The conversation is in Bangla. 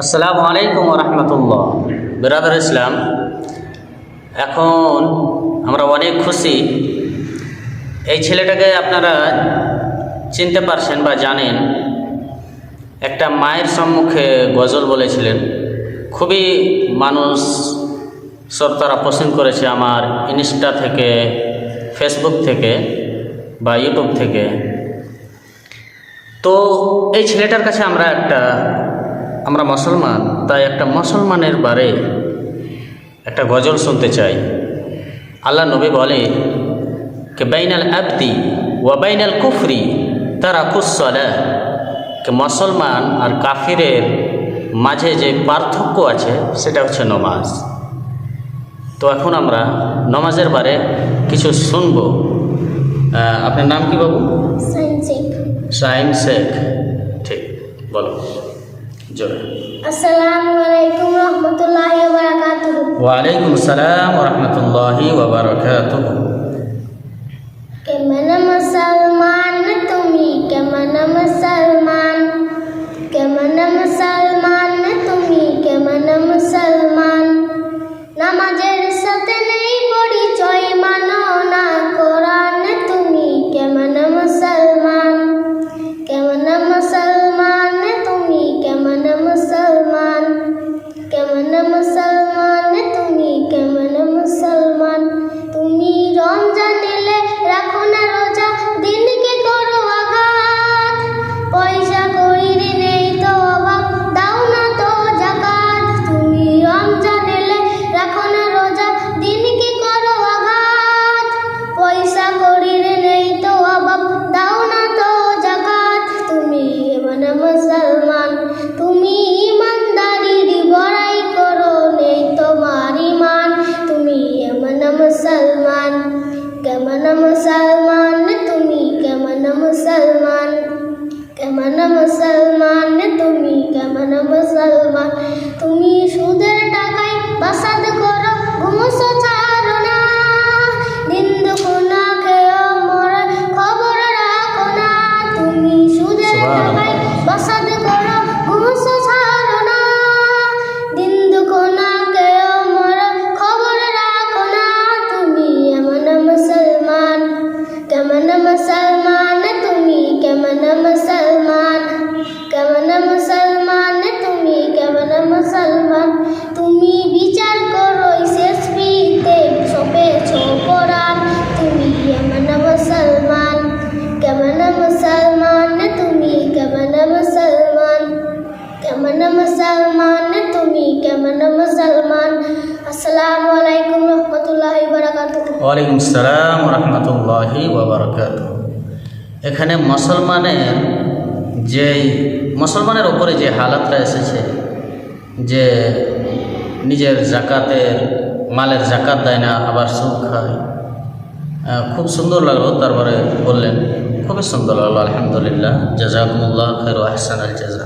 আসসালামু আলাইকুম রহমতুল্লাহ। বিরাদর ইসলাম, এখন আমরা অনেক খুশি। এই ছেলেটাকে আপনারা চিনতে পারছেন বা জানেন। একটা মায়ের সম্মুখে গজল বলেছিলেন, খুবই মানুষ শ্রোতারা পছন্দ করেছে আমার ইনস্টা থেকে, ফেসবুক থেকে বা ইউটিউব থেকে। তো এই ছেলেটার কাছে আমরা মুসলমান, তাই একটা মুসলমানের বারে একটা গজল শুনতে চাই। আল্লাহ নবী বলে কে বাইনাল আবদি ওয়া বাইনাল কুফরি তারাকুস সালাহ, কে মুসলমান আর কাফিরের মাঝে যে পার্থক্য আছে সেটা হচ্ছে নমাজ। তো এখন আমরা নমাজের বারে কিছু শুনব। আপনার নাম কি বাবু? শাহিন শেখ। ঠিক, বলো জোরে। আসসালামু আলাইকুম রহমতুল্লাহি ওয়া বারাকাতুহু। ওয়ালাইকুম আসসালাম ওয়া রাহমাতুল্লাহি ওয়া বারাকাতুহু। কেমন মুসলমান তুমি, কেমন মুসলমান, কেমন মুসলমান তুমি, কেমন মুসলমান। নামাজের সাথে নেই পরিচয়, মানো না কোরআন তুমি, কেমন মুসলমান, কেমন মুসলমান তুমি, কেমন মুসলমান, কেমন মুসলমান তুমি, কেমন মুসলমান। তুমি রমজান এলে রাখো না রোজা, দিনকে করো আঘাত, পয়সা কড়ির নেই তো অভাব, দাও না তো যাকাত। তুমি রমজান এলে রাখো না রোজা, দিনকে করো আঘাত, পয়সা কড়ির নেই তো অভাব, দাও না তো যাকাত। তুমি কেমন মুসলমান, তুমি ইমানদারির বড়াই করো, নেই তোমার ঈমান। তুমি কেমন মুসলমান, কেমন মুসলমান তুমি, কেমন মুসলমান, কেমন মুসলমান তুমি, কেমন মুসলমান। তুমি সুদের টাকায় বাসাদ করো, ঘুমোস ছাড়ো না, দিন দুপুনা খেয়েও মরে খবর রাখো না। তুমি সুদের টাকায় বাসাদ করো, ঘুমোস ছাড়ো না, দিন দুপুনা খেয়েও মরে খবর রাখো না। তুমি এমন মুসলমান, কেমন মুসলমান তুমি, কেমন মুসলমান, কেমন মুসলমান তুমি, কেমন মুসলমান। তুমি বিচার করো শেষ পিতে সপেছ কোরআন, তুমি এমন মুসলমান, কেমন মুসলমান তুমি, কেমন মুসলমান, কেমন মুসলমান তুমি, কেমন মুসলমান। আসসালামু আলাইকুম রহমতুল্লাহি ওয়া বারাকাতুহু। ওয়ালাইকুম আসসালাম ওয়া রাহমাতুল্লাহি ওয়া বারাকাতুহু। এখানে মুসলমানের উপরে যে হালাতটা এসেছে, যে নিজের জাকাতের মালের জাকাত দেয় না, আবার সুদ খায়, খুব সুন্দর লাগলো। তারপরে বললেন, খুবই সুন্দর লাগলো। আলহামদুলিল্লাহ, জাযাকুমুল্লাহ খায়র ওয়া আহসানাল জাযা।